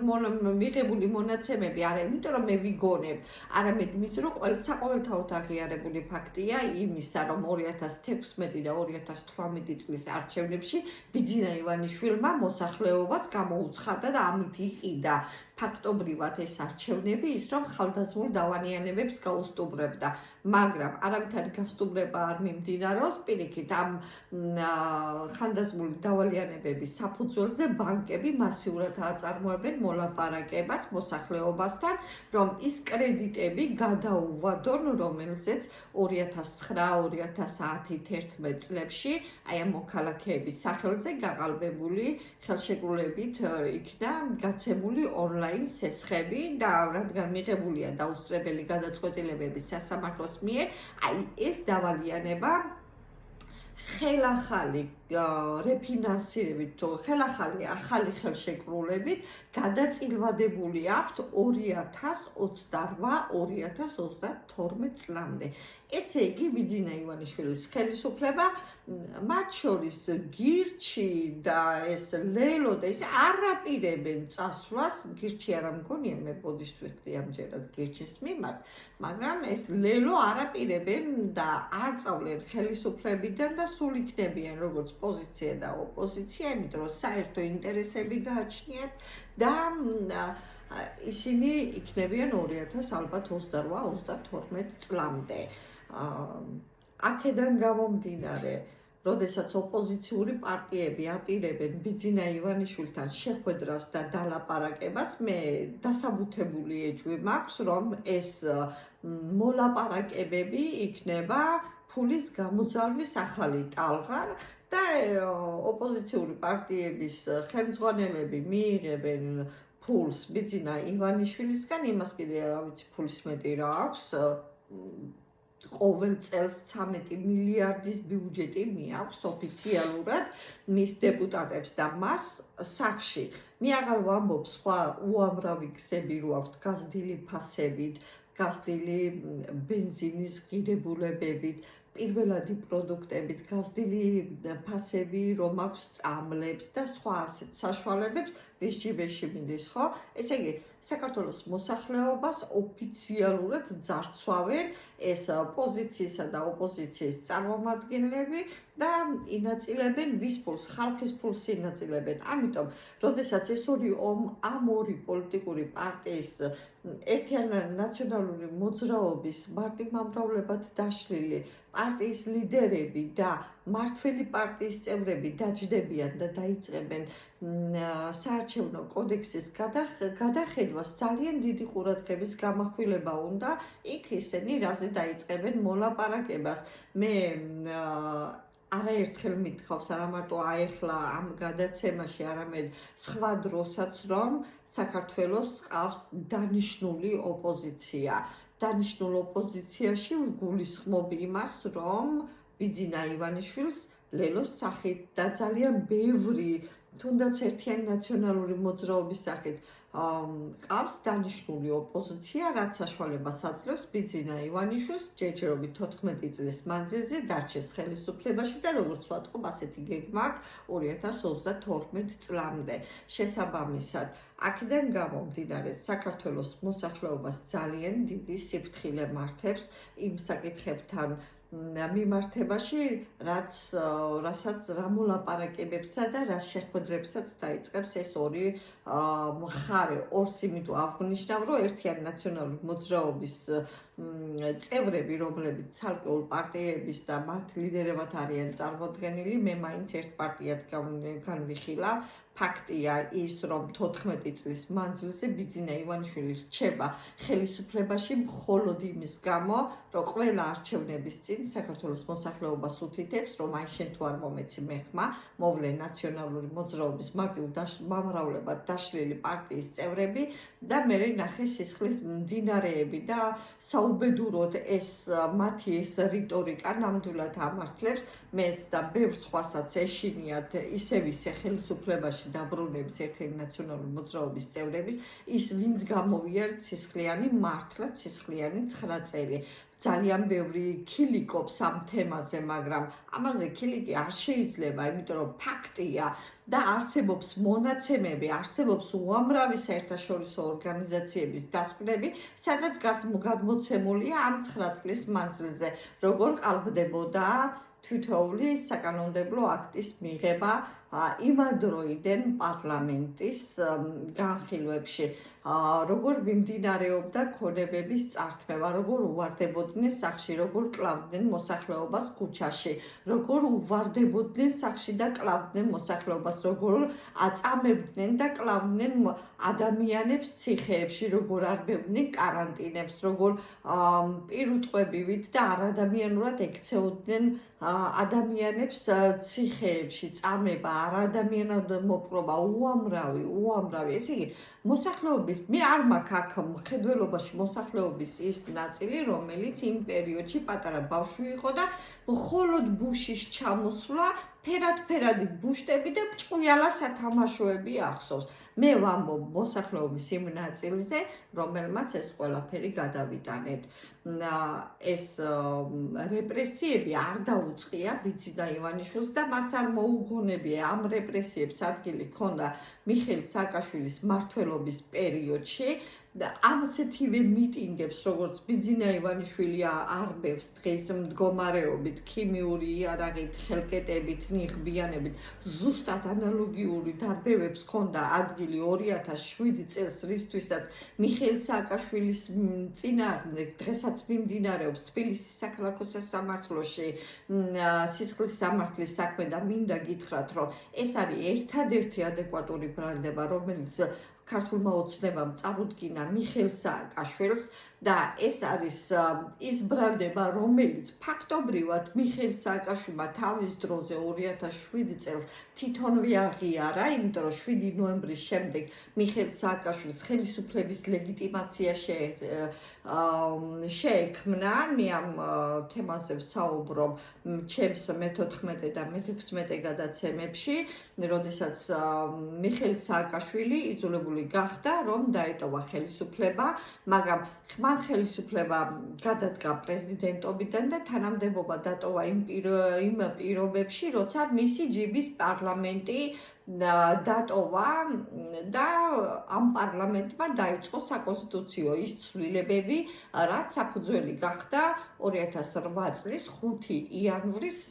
მიღებული მონაცემები, არა იმიტომ რომ მე ვიგონებ, არამედ იმის რომ საყოველთაოდ აღიარებული ფაქტია იმისა, რომ 2016 და 2018 წლის არჩევნებში ბიძინა ივანიშვილმა მოსახლეობას გამოუცხადა და ამით იყიდა ფაქტობრივად ეს არჩევნები ის რომ ხალხდაზმულ დავალიანებებს გაუსტუმრებდა, მაგრამ არავითარი გასტუმრება არ მიმდინარეობს, პირიქით ამ ხალხდაზმული დავალიანებების საფუძველზე ბანკები მასიურად აწარმოებენ მოლაპარაკებას მოსახლეობასთან, რომ ის კრედიტები გადაუვადონ, რომელზეც 2009-2010-11 წლებში აი ამ მოქალაქეების სახელზე გაყალბებული ხელშეკრულებით იქნა გაცემული ონლაინ სესხები და რადგან მიღებულია დაუსწრებელი გადაწყვეტილებები სასამართლოს მიერ, აი ეს დავალიანება ხელახალი რეფინანსირებით თუ ხელახალი ახალი ხელშეკრულებით გადაწილვადებული აქვს 2028-2032 წლამდე. ესე იგი ბიძინა ივანიშვილის ხელისუფლება მათ შორის გირჩი და ეს ლელო და ეს არაპირებენ წასვლას, გირჩი არ მგონია მე ბოდიშ ვიხდი ამჯერად გირჩის მიმართ, მაგრამ ეს ლელო არაპირებენ და არ წავლენ ხელისუფლებიდან და სულ იქნებიან როგორც პოზიცია და ოპოზიცია, იმიტომ რომ საერთო ინტერესები გააჩნიათ და ისინი იქნებიან 2028-2032 წლამდე. აქედან გამომდინარე, როდესაც ოპოზიციური პარტიები აპირებენ ბიძინა ივანიშვილთან შეხვედრას და დალაპარაკებას, მე დასაბუთებული ეჭვი მაქვს, რომ ეს მოლაპარაკებები იქნება ფულის გამოძალვის ახალი ტალღა და ოპოზიციური პარტიების ხელმძღვანელები მიიღებენ ფულს ბიძინა ივანიშვილისგან, იმას კიდე ვიცი ფულის მეტი რა აქვს, ყოველ წელს 13 მილიარდის ბიუჯეტი მიაქვს ოფიციალურად მის დეპუტატებს და მას სახში. მე აღარ ვამბობ სხვა უამრავი გზები რო აქვს გაზრდილი ფასებით, გაზრდილი ბენზინის ღირებულებებით, პირველადი პროდუქტებით, გაზრდილი ფასები რომ აქვს წამლებს და სხვა ასეთ საშუალებებს ვეშში მიდის, ხო? ესე იგი საქართველოს მოსახლეობას ოფიციალურად ძარცვავენ ეს პოზიციისა და ოპოზიციის წარმომადგენლები და ინაწილებენ ვის ფულს, ხალხის ფულს ინაწილებენ. ამიტომ, როდესაც ეს ამ ორი პოლიტიკური პარტიის ერთიანი ნაციონალური მოძრაობის მარტივმამრავლებლად დაშლილი პარტიის ლიდერები და მმართველი პარტიის წევრები დაჯდებიან და დაიწყებენ საარჩევნო კოდექსის გადახედვას, ძალიან დიდი ყურადღების გამახვილება უნდა იქ ისინი რაზე დაიწყებენ მოლაპარაკებას. მე არაერთხელ მithავს არა მარტო აეხლა ამ გადაცემაში, არამედ სხვა დროსაც, რომ საქართველოს ყავს დანიშნული ოპოზიცია. დანიშნულ ოპოზიციაში ვგულისხმობ იმას, რომ ბიძინა ივანიშვილს ლელოს სახით და ძალიან ბევრი თუნდაც ერთიანი ნაციონალური მოძრაობის სახით ყავს დანიშნული ოპოზიცია, რაც საშუალებას აძლევს ბიძინა ივანიშვილს ჯერჯერობით 14 წლის მანძილზე დარჩეს ხელისუფლებაში და როგორც ვატყობ, ასეთი გეგმა აქვს 2032 წლამდე. შესაბამისად, აქედან გამომდინარე, საქართველოს მოსახლეობას ძალიან დიდი სიფრთხილე მართებს იმ საკითხებთან მიმართებაში, რასაც რა მოლაპარაკებებსა და რა შეხვედრებსაც დაიწყებს ეს ორი მხარე. ორს იმიტომ აღნიშნავ, რომ ერთიან ნაციონალური მოძრაობის წევრები, რომლებიც ცალკეულ პარტიების და მათ ლიდერებად არიან წარმოდგენილი, მე მაინც ერთ პარტიად განვიხილა. ფაქტია ის, რომ 14 წლის მანძილზე ბიძინა ივანიშვილი რჩება ხელისუფლებაში მხოლოდ იმის გამო, რომ ყველა არჩევნების წინ საქართველოს მოსახლეობას უთითებს, რომ აი შენ თუ არ მომეცი მე ხმა, მოვლე ნაციონალური მოძრაობის მარტივ მომრავლებად დაშლილი პარტიის წევრები და მე ნახე სისხლის მდინარეები და საუბედუროდ მათი ეს რიტორიკა ნამდვილად ამართლებს მეც და ბევრ სხვასაც ეშინიათ ისევ ისე ხელისუფლებაში დაბრუნების ერთ-ერთი ნაციონალური მოძრაობის წევრების ის ვინც გამოვიართ სისხლიანი მართლა სისხლიანი 9 წელი ძალიან ბევრი ქილიკობს ამ თემაზე, მაგრამ ამაზე ქილიკი არ შეიძლება, იმიტომ რომ ფაქტია და არსებობს მონაცემები, არსებობს უამრავი საერთაშორისო ორგანიზაციების დასკვნები, სადაც გადმოცემულია ამ 9 წლის მანძილზე, როგორ ყალბდებოდა თითოეული საკანონმდებლო აქტის მიღება იმადროიდან პარლამენტის განხილვებში, როგორ მიმდინარეობდა ქონებების წართმევა, როგორ უვარდებოდნენ სახში, როგორ კლავდნენ მოსახლეობას ქუჩაში, როგორ უვარდებოდნენ სახში და კლავდნენ მოსახლეობას, როგორ აწამებდნენ და კლავდნენ ადამიანებს ციხეებში, როგორ არბევდნენ კარანტინებს, როგორ პირუტყვებივით და არადამიანურად ექცეოდნენ ადამიანებს ციხეებში, წამება, არადამიანად მოპყრობა, უამრავი, ესე იგი, მოსახლეობის, მე არ მაქვს აქ მხედველობაში მოსახლეობის ის ნაწილი, რომელიც იმ პერიოდში პატარა ბავშვი იყო და მხოლოდ ბუშის ჩამოსვლა, ფერად-ფერადი ბუშტები და ჭყვიალა სათამაშოები ახსოვს. მე ვამბობ მოსახლეობის იმ ნაწილზე, რომელმაც ეს ყველაფერი გადავიტანეთ. ეს რეპრესიები არ დაუწყია ბიძინა ივანიშვილს და მას არ მოუგონებია ამ რეპრესიებს ადგილი ჰქონდა მიხეილ სააკაშვილის მმართველობის პერიოდში და ამცეთივე მიტინგებს, როგორც ბიძინა ივანიშვილი არბევს დღეს მდგომარეობით, ქიმიური იარაღით, ხელკეტებით, ნიღბიანებით, ზუსტად ანალოგიური დარბევებს ჰქონდა ადგილი 2007 წელს, რისთვისაც მიხეილ სააკაშვილის წინააღმდეგ დღესაც მიმდინარეობს თბილისის საქალაქო სასამართლოში სისხლის სამართლის საქმე და მინდა გითხრათ, რომ ეს არის ერთადერთი ადეკვატური ბრალდება, რომელიც ქართულმა ოცნებამ წარუდგინა მიხეილ სააკაშვილს და ეს არის ის ბრალდება, რომელიც ფაქტობრივად მიხეილ სააკაშვილმა თავის დროზე 2007 წელს თვითონვე აღიარა, იმიტომ რომ 7 ნოემბრის შემდეგ მიხეილ სააკაშვილის ხელისუფლების ლეგიტიმაცია შეექმნა. მე ამ თემაზე ვსაუბრობ ჩემს მე-14 და მე-16 გადაცემებში, როდესაც მიხეილ სააკაშვილი იძულებული გახდა, რომ დაეტოვა ხელისუფლება, მაგრამ ხმარ ხელისუფლება გადადგა პრეზიდენტობიდან და თანამდებობა დატოვა იმ პირობებში, როცა მისი ჯიბის პარლამენტი დატოვა და ამ პარლამენტმა დაიწყო საკონსტიტუციო ის ცვლილებები, რაც საფუძველი გახდა 2008 წლის 5 იანვრის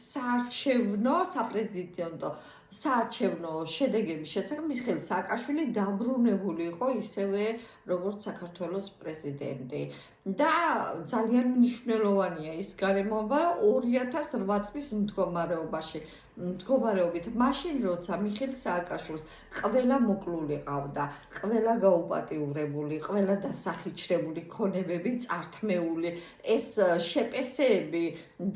საპრეზიდენტო საარჩევნო შედეგების შესახებ მიხეილ სააკაშვილი დაბრუნებული იყო ისევე როგორც საქართველოს პრეზიდენტი და ძალიან მნიშვნელოვანია ის გარემოება 2008 წლის მდგომარეობით მაშინ როცა მიხეილ სააკაშვილს ყველა მოკლული ყავდა, ყველა გაუპატიურებული, ყველა დასახიჩრებული ქონებები წართმეული, ეს შეპესეები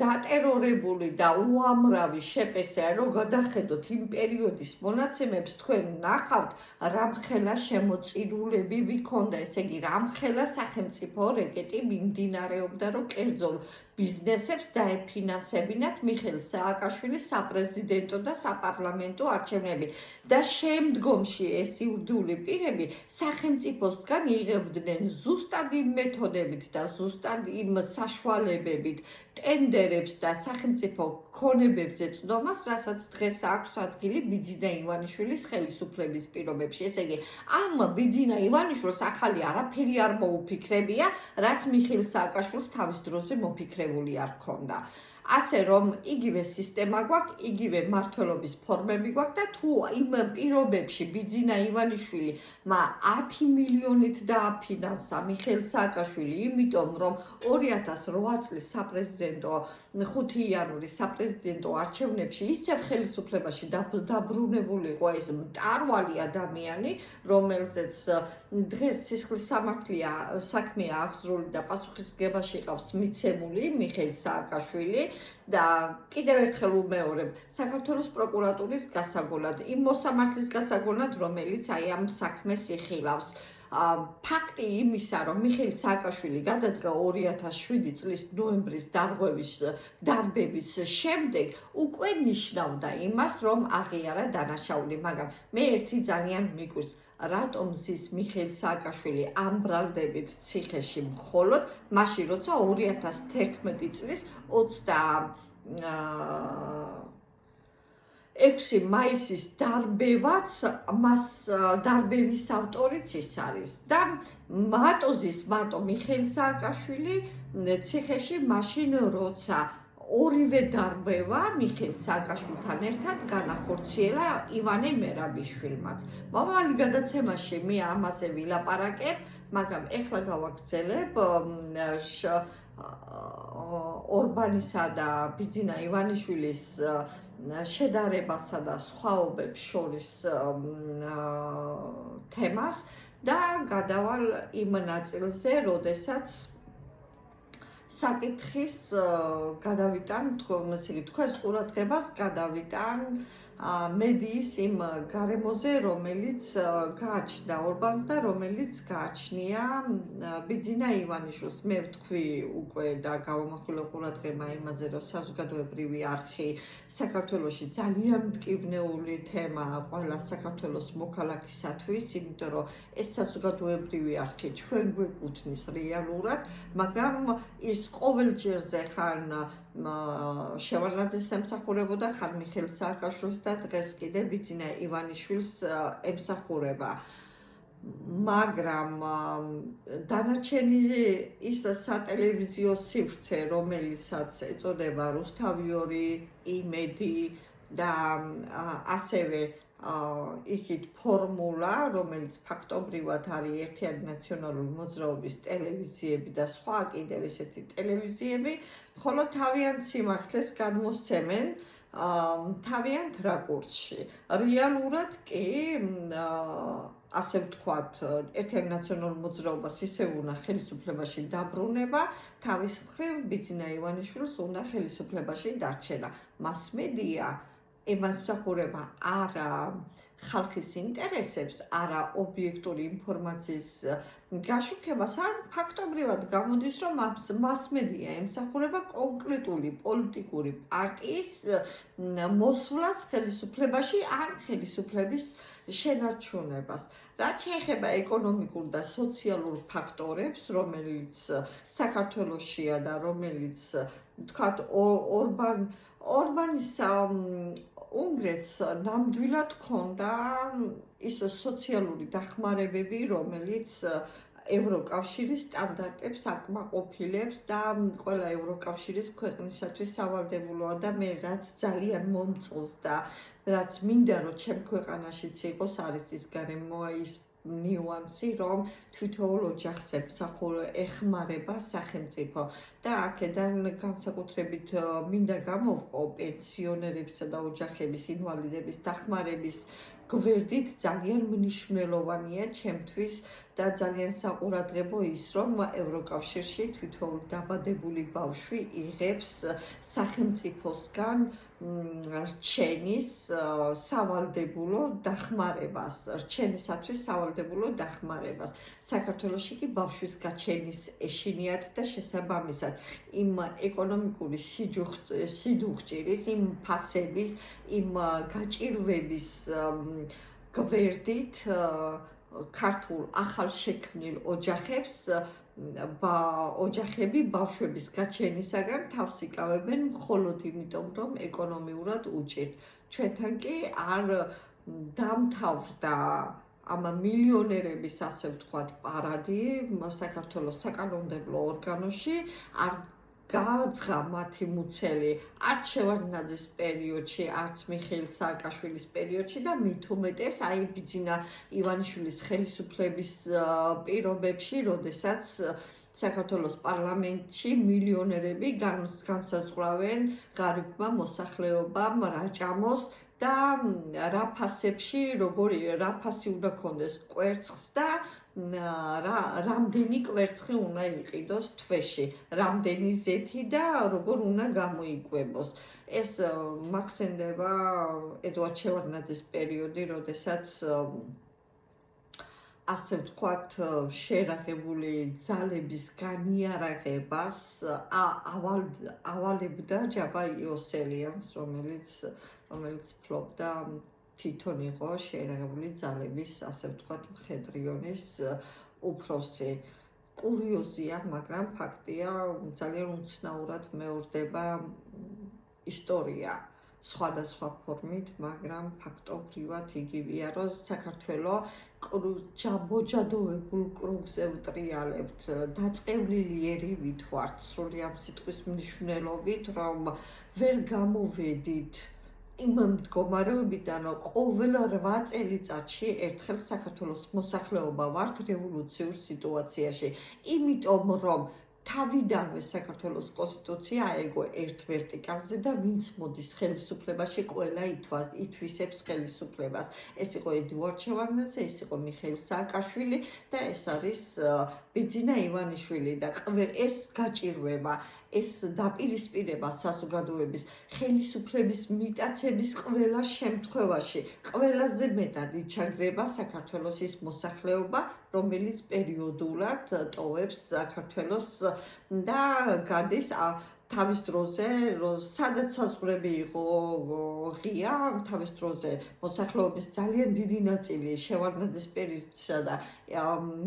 დატერორებული და უამრავი შეპესე რომ გადახედოთ იმ პერიოდის მონაცემებს თქვენ ნახავთ რამხელა შემოწირულები ვიქონდა, ესე იგი რამხელა სახელმწიფო რეკეტი მიმდინარეობდა, რომ კერძო ბიზნესებს დაეფინანსებინათ მიხეილ სააკაშვილის საპრეზიდენტო და საპარლამენტო არჩევნები და შემდგომში ეს იურიდიული პირები სახელმწიფოსგან იღებდნენ ზუსტად იმ მეთოდებით და ზუსტად იმ საშუალებებით ტენდერებს და სახელმწიფო ქონებებზე წვდომას, რასაც დღეს აქვს ადგილი ბიძინა ივანიშვილის ხელისუფლების პირობებში. ესე იგი, ამ ბიძინა ივანიშვილს ახალი არაფერი არ მოუფიქრებია, რაც მიხეილ სააკაშვილს თავის დროზე მოფიქრებული არ ჰქონდა. ასე რომ იგივე სისტემა გვაქვს, იგივე მმართველობის ფორმები გვაქვს და თუ იმ პირობებში ბიძინა ივანიშვილი 10 მილიონით დააფინანსა მიხეილ სააკაშვილი, იმიტომ რომ 2008 წლის საპრეზიდენტო 5 იანვრის საპრეზიდენტო არჩევნებში ისევ ხელისუფლებაში დაბრუნებული იყო ეს მტარვალი ადამიანი, რომელზეც დღეს სისხლის საქმეა აღძრული და პასუხისმგებაში ყავს მიცემული მიხეილ სააკაშვილი და კიდევ ერთხელ ვუმეორებ, საქართველოს პროკურატურის გასაგონად, იმ მოსამართლის გასაგონად, რომელიც აი ამ საქმეს იხილავს. ფაქტი იმისა, რომ მიხეილ სააკაშვილი გადადგა 2007 წლის ნოემბრის დარბების შემდეგ, უკვე ნიშნავდა იმას, რომ აღიარა დანაშაული, მაგრამ მე ერთი ძალიან მიგვს, რატომ ზის მიხეილ სააკაშვილი ამ ბრალდებით ციხეში მხოლოდ მაშინ, როცა 2011 წლის 6 მაისის დარბევაც მას დარბევის ავტორიც ის არის და მატოზის მარტო მიხეილ სააკაშვილი ციხეში მაშინ როცა ორივე დარბევა მიხეილ სააკაშვილთან ერთად განახორციელა ივანე მერაბიშვილმაც. მომავალი გადაცემაში მე ამაზე ვილაპარაკებ, მაგრამ ეხლა გავაგრძელებ ორბანისა და ბიძინა ივანიშვილის შედარებასა და სხვაობებს შორის თემას და გადავალ იმ ნაწილზე, როდესაც საკითხის გადავიტან, თქვენს ყურადღებას გადავიტან მედიის იმ გარემოზე, რომელიც გააჩნდა ორბანს და რომელიც გააჩნია ბიძინა ივანიშვილს. მე ვთქვი უკვე და გავამახვილე ყურადღება იმაზე, რომ საზოგადოებრივი არხი საქართველოში ძალიან მტკივნეული თემაა ყველა საქართველოს მოქალაქისათვის, იმიტომ რომ ეს საზოგადოებრივი არხი ჩვენ გვეკუთვნის რეალურად, მაგრამ ის ყოველჯერზე ხან შევარდნაძეს ემსახურებოდა, ხან მიხეილ სააკაშვილს და დღეს კიდე ბიძინა ივანიშვილს ემსახურება. მაგრამ დანარჩენი ის სატელევიზიო სივრცე, რომელსაც ეწოდება რუსთავი 2, იმედი და ასევე იქით ფორმულა, რომელიც ფაქტობრივად არის ერთიანი ნაციონალური მოძრაობის ტელევიზიები და სხვა კიდევ ესეთი ტელევიზიები, ხოლო თავიანთ სიმართლეს განმოსცემენ თავიანთ რაკურსში. რეალურად კი ასე ვთქვათ, ერთიანი ნაციონალური მოძრაობას ისევ უნდა ხელისუფლებაში დაბრუნება, თავის მხრივ ბიძინა ივანიშვილს უნდა ხელისუფლებაში დარჩენა. მასმედია ემსახურება არა ხალხის ინტერესებს, არა ობიექტური ინფორმაციის გაშუქებას, ან ფაქტობრივად გამოდის, რომ მასმედია ემსახურება კონკრეტული პოლიტიკური პარტიის მოსვლას ხელისუფლებაში ან ხელისუფლების შენარჩუნებას. რაც შეეხება ეკონომიკურ და სოციალურ ფაქტორებს, რომელიც საქართველოშია და რომელიც, ვთქვათ, ორბანის უნგრეთს ნამდვილად ჰქონდა ის სოციალური დახმარებები, რომელიც ევროკავშირის სტანდარტებს აკმაყოფილებს და ყველა ევროკავშირის ქვეყნისათვის სავალდებულოა და მე რაც ძალიან მომწონს და რაც მინდა რომ ჩემ ქვეყანაშიც იყოს, არის ის გარემო ის ნიუანსი, რომ თითოეულ ოჯახს ეხმარება სახელმწიფო და აქედან განსაკუთრებით მინდა გამოვყო პენსიონერებისა და ოჯახების ინვალიდების დახმარების გვერდით ძალიან მნიშვნელოვანია ჩემთვის და ძალიან საყურადღებო ის, რომ ევროკავშირში თითოეული დაბადებული ბავშვი იღებს სახელმწიფოსგან რჩენის სავალდებულო დახმარებას, რჩენისათვის სავალდებულო დახმარებას. საქართველოში კი ბავშვის გაჩენის ეშინიათ და შესაბამისად იმ ეკონომიკური სიდუხჭირის, იმ ფასების, იმ გაჭირვების გვერდით ქართულ ახალშექმნილ ოჯახებს ოჯახები ბავშვების გაჩენისაგან თავს იკავებენ მხოლოდ იმიტომ, რომ ეკონომიურად უჭირთ. ჩვენთან კი არ დამთავრდა ამ მილიონერების, ასე ვთქვათ, პარადი საქართველოს საკანონმდებლო ორგანოში, არ გააძღა მათი მუცელი არც შევარდნაძის პერიოდში, არც მიხეილ სააკაშვილის პერიოდში და მით უმეტეს აი ბიძინა ივანიშვილის ხელისუფლების პირობებში, როდესაც საქართველოს პარლამენტში მილიონერები განსაზღვრავენ გარიბმა მოსახლეობამ რაჭამოს და რა ფასებში, როგორი რა ფასი უნდა ქონდეს კვერცხს და რამდენი კვერცხი უნდა იყიდოს თვეში, რამდენი ზეთი და როგორ უნდა გამოიკვებოს. ეს მახსენდება ედუარდ შევარდნაძის პერიოდი, როდესაც ასე ვთქვათ, შერაღებული ძალების განიარაღებას ავალებდა ჯაბა იოსელიანს, რომელიც ფლობდა თვითონ იყო შერაღებული ძალების, ასე ვთქვათ, მხედრიონის უფროსი. კურიოზია, მაგრამ ფაქტია, ძალიან უცნაურად მეორდება ისტორია სხვადასხვა ფორმით, მაგრამ ფაქტობრივად იგივეა, რომ საქართველოს ჯაბოჯადოვებულ კრუგზე ვტრიალებთ, დაწყევლილი ერივით ვართ, სრული ამ სიტყვის მნიშვნელობით, რომ ვერ გამოვედით იმ მდგომარეობიდან, რომ ყოველ 8 წელიწადში ერთხელ საქართველოს მოსახლეობა ვართ რევოლუციურ სიტუაციაში. იმიტომ, რომ თავიდანვე საქართველოს კონსტიტუცია აიგო ერთ ვერტიკალზე და ვინც მოდის ხელისუფლებაში, ყველა ითვისებს ხელისუფლებას. ეს იყო ედუარდ შევარდნაძე, ეს იყო მიხეილ სააკაშვილი და ეს არის ბიძინა ივანიშვილი და ეს გაჭირვება, ეს დაპირისპირება საზოგადოების ხელისუფლების მიტაცების ყველა შემთხვევაში, ყველაზე მეტად იჩაგრება საქართველოს ის მოსახლეობა, რომელიც პერიოდულად ტოვებს საქართველოს და გადის თავის დროზე, სადაც საზღვრები იყო ღია, თავის დროზე მოსახლეობის ძალიან დიდი ნაწილი შევარდნაძის პერიოდსა და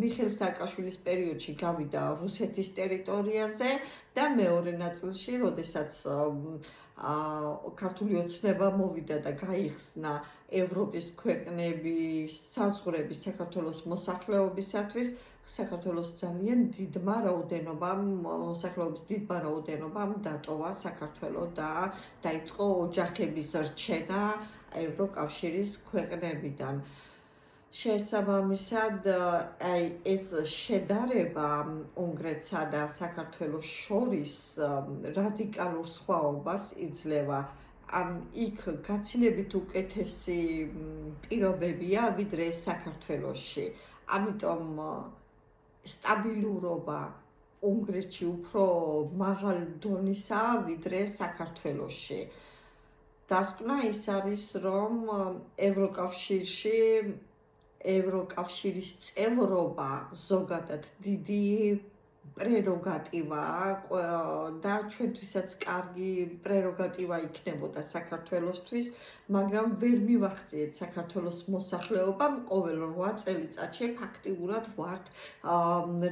მიხეილ სააკაშვილის პერიოდში გავიდა რუსეთის ტერიტორიაზე და მეორე ნაწილში, როდესაც ქართული ოცნება მოვიდა და გაიხსნა ევროპის ქვეყნების საზღვრები საქართველოს მოსახლეობისათვის, საქართველოს ძალიან დიდმა რაოდენობამ, მოსახლეობის დიდმა რაოდენობამ დატოვა საქართველო და დაიწყო ოჯახების რჩენა ევროკავშირის ქვეყნებიდან. შესაბამისად, აი ეს შედარება უნგრეთსა და საქართველოს შორის რადიკალურ სხვაობას იძლევა. იქ გაცილებით უკეთესი პირობებია, ვიდრე საქართველოში. ამიტომ სტაბილურობა უნგრეთში უფრო მაღალ დონისაა, ვიდრე საქართველოში. დასკვნა ის არის, რომ ევროკავშირის წევრობა ზოგადად დიდი პრეროგატივაა და ჩვენთვისაც კარგი პრეროგატივა იქნებოდა საქართველოსთვის, მაგრამ ვერ მივახციეთ საქართველოს მოსახლეობამ ყოველ 8 წელიწადში ფაქტიურად ვართ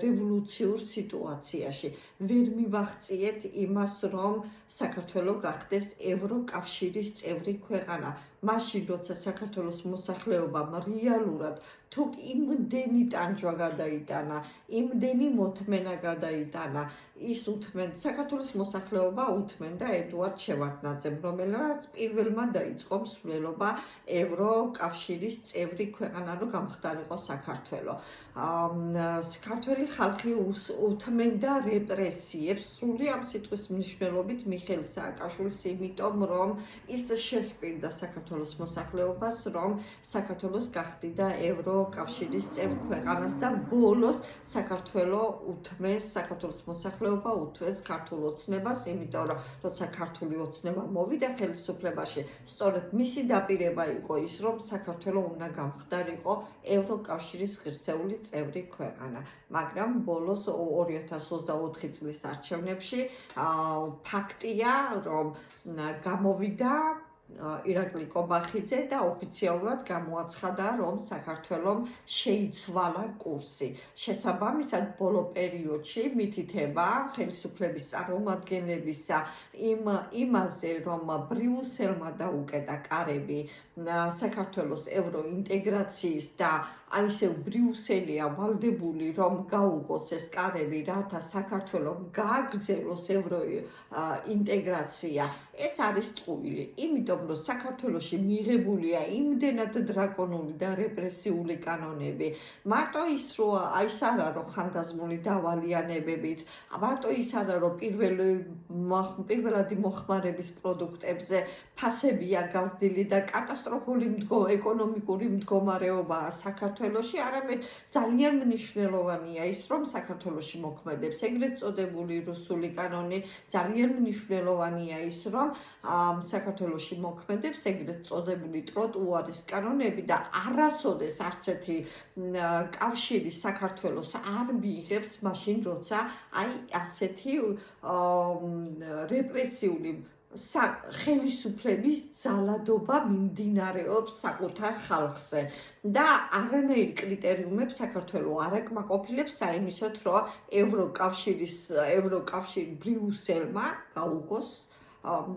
რევოლუციურ სიტუაციაში. ვერ მივახციეთ იმას, რომ საქართველო გახდეს ევროკავშირის წევრი ქვეყანა. მაშინ, როცა საქართველოს მოსახლეობამ რეალურად თუ იმდენი ტანჯვა გადაიტანა, იმდენი მოთმენა გადაიტანა, ის უთმენ საქართველოს მოსახლეობა უთმენდა ედუარდ შევარდნაძემ, რომელმაც პირველმა დაიწყო მსვლელობა ევროკავშირის წევრი ქვეყანა რო გამხდარიყო საქართველო. ქართველი ხალხი უთმენდა რეპრესიებს, სრული ამ სიტყვის მნიშვნელობით მიხეილ სააკაშვილს, იმიტომ რომ ის შეჰპირდა საქართველოს მოსახლეობას, რომ საქართველოს გახდიდა ევროკავშირის წევრი ქვეყანას და ბოლოს საქართველოს მოსახლეობა უთმეს ქართულ ოცნებას, იმიტომ რომ როცა ქართული ოცნება მოვიდა ხელისუფლებაში, სწორედ მისი დაპირება იყო ის, რომ საქართველო უნდა გამხდარიყო ევროკავშირის ღირსეული წევრი ქვეყანა. მაგრამ ბოლოს 2024 წლის არჩევნებში ფაქტია, რომ გამოვიდა ირაკლი კობახიძე და ოფიციალურად გამოაცხადა, რომ საქართველომ შეიცვალა კურსი. შესაბამისად, ბოლო პერიოდში მითითება ხელისუფლების წარმომადგენლებისა იმაზე, რომ ბრიუსელმა დაუკეტა კარები საქართველოს ევროინტეგრაციის და აისევ ბრიუსელია ვალდებული, რომ გაუგოს ეს კარები, რათა საქართველომ გააგრძელოს ევროინტეგრაცია. ეს არის ტყუილი, იმიტომ რომ საქართველოში მიღებულია იმდენად დრაკონული და რეპრესიული კანონები, მარტო ის არა რომ ხანგრძლივი დავალიანებებით, მარტო ის არა რომ პირველადი მოხმარების პროდუქტებზე ფასებია გაზრდილი და კატასტროფული ეკონომიკური მდგომარეობაა საქართველოში, არამედ ძალიან მნიშვნელოვანია ის, რომ საქართველოში მოქმედებს ეგრეთ წოდებული რუსული კანონი, ძალიან მნიშვნელოვანია ის, რომ საქართველოში მოქმედებს ეგრეთ წოდებული ტროტუარის კანონები და არასოდეს არც ერთი კავშირი საქართველოს არ მიიღებს მაშინ, როცა აი ასეთი რეპრესიული ხელისუფლების ძალადობა მიმდინარეობს საკუთარ ხალხზე და არანაირ კრიტერიუმებს საქართველო არ აკმაყოფილებს საიმისოდ, რომ ევროკავშირი ბრიუსელმა გაუგოს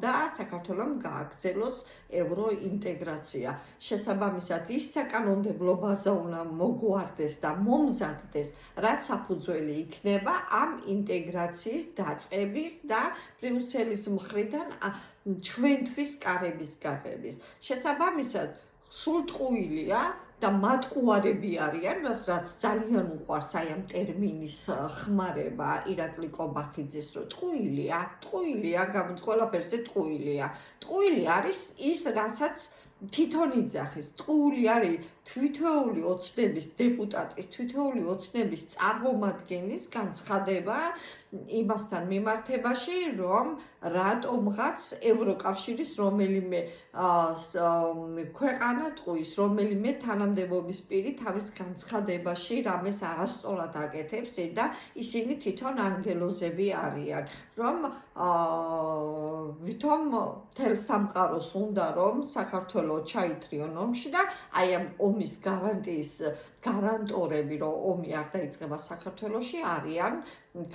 და საქართველომ გააგრძელოს ევროინტეგრაცია. შესაბამისად, ის საკანონმდებლო ბაზა უნდა მოგვარდეს და მომზადდეს, რაც საფუძველი იქნება ამ ინტეგრაციის დაწყების და ბრიუსელის მხრიდან ჩვენთვის კარების გაღების. შესაბამისად, სულ ტყუილია და მატყუარები არიან, რაც ძალიან უყვარს აი ამ ტერმინის ხმარება ირაკლი კობახიძეს, რომ ტყუილია, ყველაფერზე ტყუილია. ტყუილი არის ის, რასაც თვითონ იძახის. ტყუილი არის თითოეული ოცნების დეპუტატის, თითოეული ოცნების წარმომადგენლის განცხადება იმასთან მიმართებაში, რომ რატომღაც ევროკავშირის რომელიმე ქვეყანა ტყუის, რომელიმე თანამდებობის პირი თავის განცხადებაში რამეს არასწორად აკეთებს და ისინი თვითონ ანგელოზები არიან, რომ ვითომ მთელ სამყაროს უნდა რომ საქართველო ჩაითრიონ ომში და აი ამ ომის გარანტიის გარანტორები, რომ ომი არ დაიწყება საქართველოში, არიან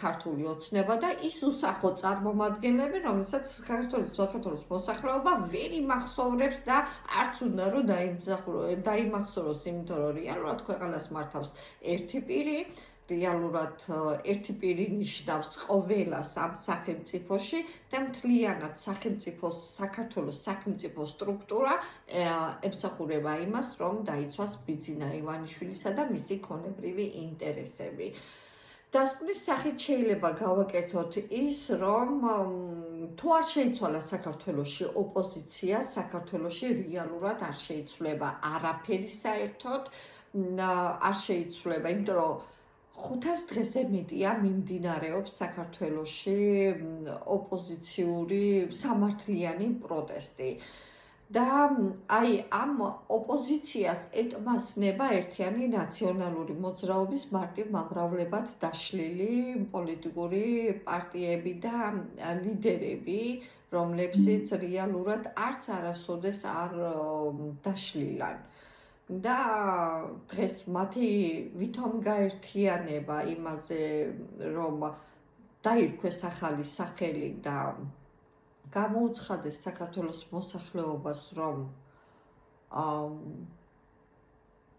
ქართული ოცნება და ის უსახო წარმომადგენლები, რომელსაც საქართველოს მოსახლეობა ვერ იმახსოვრებს და არც უნდა რომ დაიმახსოვროს, იმიტომ რომ რეალურად ქვეყანას მართავს ერთი პირი, რეალურად ერთი პირი ნიშნავს ყველას ამ სახელმწიფოში და მთლიანად საქართველოს სახელმწიფო სტრუქტურა ემსახურება იმას, რომ დაიცვას ბიძინა ივანიშვილისა და მისი ქონებრივი ინტერესები. დასკვნის სახით შეიძლება გავაკეთოთ ის, რომ თუ არ შეიცვალა საქართველოში ოპოზიცია, საქართველოში რეალურად არ შეიცვლება არაფერი საერთოდ, არ შეიცვლება, იმიტომ რომ 500 დღეზე მეტია მიმდინარეობს საქართველოში ოპოზიციური სამართლიანი პროტესტი. და აი ამ ოპოზიციას ეტმასნება ერთიანი ნაციონალური მოძრაობის მარტივ მომრავლებად დაშლილი პოლიტიკური პარტიები და ლიდერები, რომლებსაც რეალურად არც არასოდეს არ დაშლილან. და დღეს მათი ვითომ გაერთიანება იმაზე, რომ დაირქვეს ახალი სახელი და გამოუცხადეს საქართველოს მოსახლეობას, რომ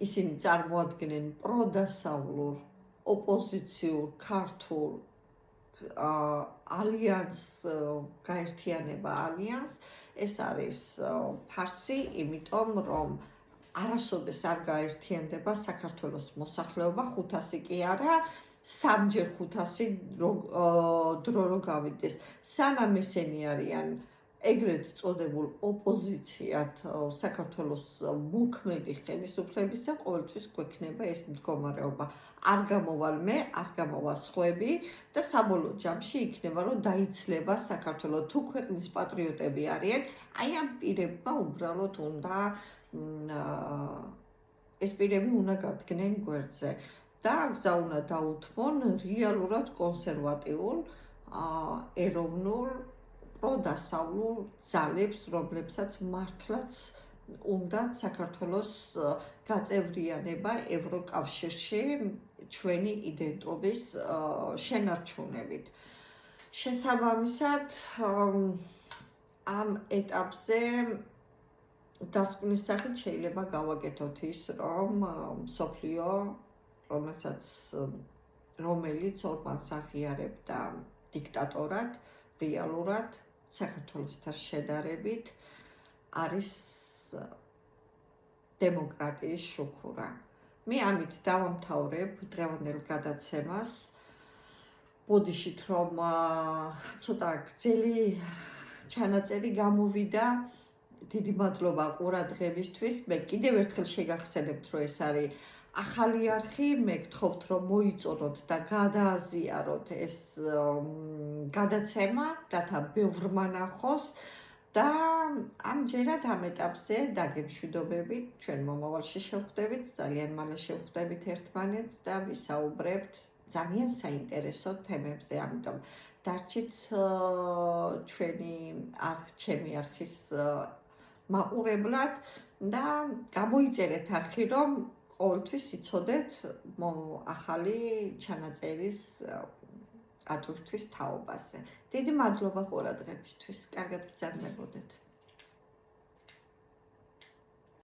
ისინი წარმოადგენენ პროდასავლურ, ოპოზიციურ, ქართულ ალიანსს, გაერთიანება ალიანსს, ეს არის ფარსი, იმიტომ რომ არასოდეს არ გაერთიანდება საქართველოს მოსახლეობა, 500 კი არა, 3-ჯერ 500 დრო რო გავიდეს. სანამ ესენი არიან ეგრეთ წოდებულ ოპოზიციად საქართველოს მოქმედი ხელისუფლებისა, ყოველთვის გვექნება ეს მდგომარეობა. არ გამოვალ მე, არ გამოვა სხვები და საბოლოო ჯამში იქნება, რომ დაიცლება საქართველო. თუ ქვეყნის პატრიოტები არიან, აი ამ პირებმა უბრალოდ უნდა ეს პირები უნდა გადგნენ გვერდზე. და გზა უნდა დაუთმონ რეალურად კონსერვატიულ, ეროვნულ პროდასავლურ ძალებს, რომლებსაც მართლაც უნდა საქართველოს გაწევრიანება ევროკავშირში ჩვენი იდენტობის შენარჩუნებით. შესაბამისად, ამ ეტაპზე დასკვნის სახით შეიძლება გავაკეთოთ ის, რომ მსოფლიო, რომელიც ორბანს აღიარებდა დიქტატორად, რეალურად საქართველოსთან შედარებით არის დემოკრატიის შუქურა. მე ამით დავამთავრებ დღევანდელ გადაცემას, ბოდიშით რომ ცოტა გრძელი ჩანაწერი გამოვიდა. დიდი მადლობა ყურადღებისთვის. მე კიდევ ერთხელ შეგახსენებთ, რომ ეს არის ახალი არხი, მე გთხოვთ რომ მოიწონოთ და გადააზიაროთ ეს გადაცემა, რათა ბევრმა ნახოს და ამჯერად ამ ეტაპზე დაგემშვიდობებით, ჩვენ მომავალში შევხვდებით, ძალიან მალე შევხვდებით ერთმანეთს და ვისაუბრებთ ძალიან საინტერესო თემებზე, ამიტომ დარჩით ჩემი არხის მაყურებლად და გამოიწერეთ არხი, რომ ყოველთვის იცოდეთ ახალი ჩანაწერის აწვდთვის თაობაზე. დიდი მადლობა ყურადღებისთვის. კარგად გრძანდებოდეთ.